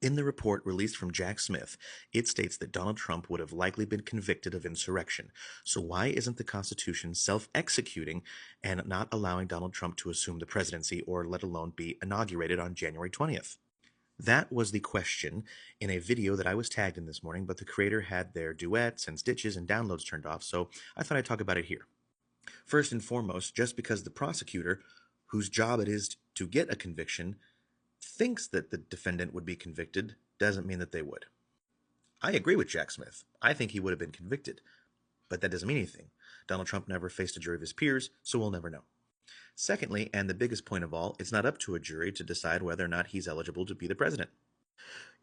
In the report released from Jack Smith, it states that Donald Trump would have likely been convicted of insurrection. So why isn't the Constitution self-executing and not allowing Donald Trump to assume the presidency or let alone be inaugurated on January 20th? That was the question in a video that I was tagged in this morning, but the creator had their duets and stitches and downloads turned off, so I thought I'd talk about it here. First and foremost, just because the prosecutor, whose job it is to get a conviction, thinks that the defendant would be convicted doesn't mean that they would. I agree with Jack Smith. I think he would have been convicted, but that doesn't mean anything. Donald Trump never faced a jury of his peers, so we'll never know. Secondly, and the biggest point of all, it's not up to a jury to decide whether or not he's eligible to be the president.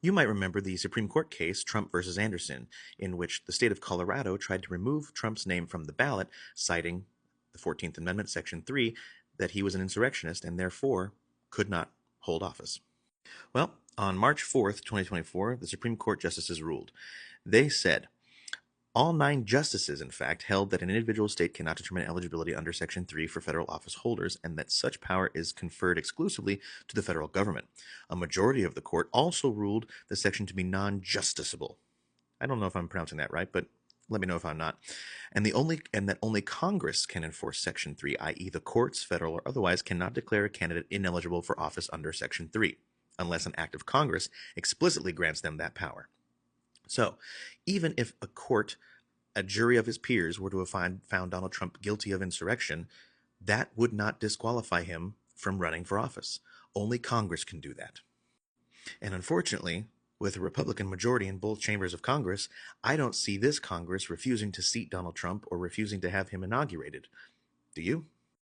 You might remember the Supreme Court case, Trump versus Anderson, in which the state of Colorado tried to remove Trump's name from the ballot, citing the 14th Amendment, Section 3, that he was an insurrectionist and therefore could not hold office. Well, on March 4th, 2024, the Supreme Court justices ruled. They said, all 9 justices, in fact, held that an individual state cannot determine eligibility under Section 3 for federal office holders and that such power is conferred exclusively to the federal government. A majority of the court also ruled the section to be non-justiciable. I don't know if I'm pronouncing that right, but let me know if I'm not. And that only Congress can enforce Section 3, i.e. the courts, federal or otherwise, cannot declare a candidate ineligible for office under Section 3, unless an act of Congress explicitly grants them that power. So, even if a jury of his peers were to have found Donald Trump guilty of insurrection, that would not disqualify him from running for office. Only Congress can do that. And unfortunately, with a Republican majority in both chambers of Congress, I don't see this Congress refusing to seat Donald Trump or refusing to have him inaugurated. Do you?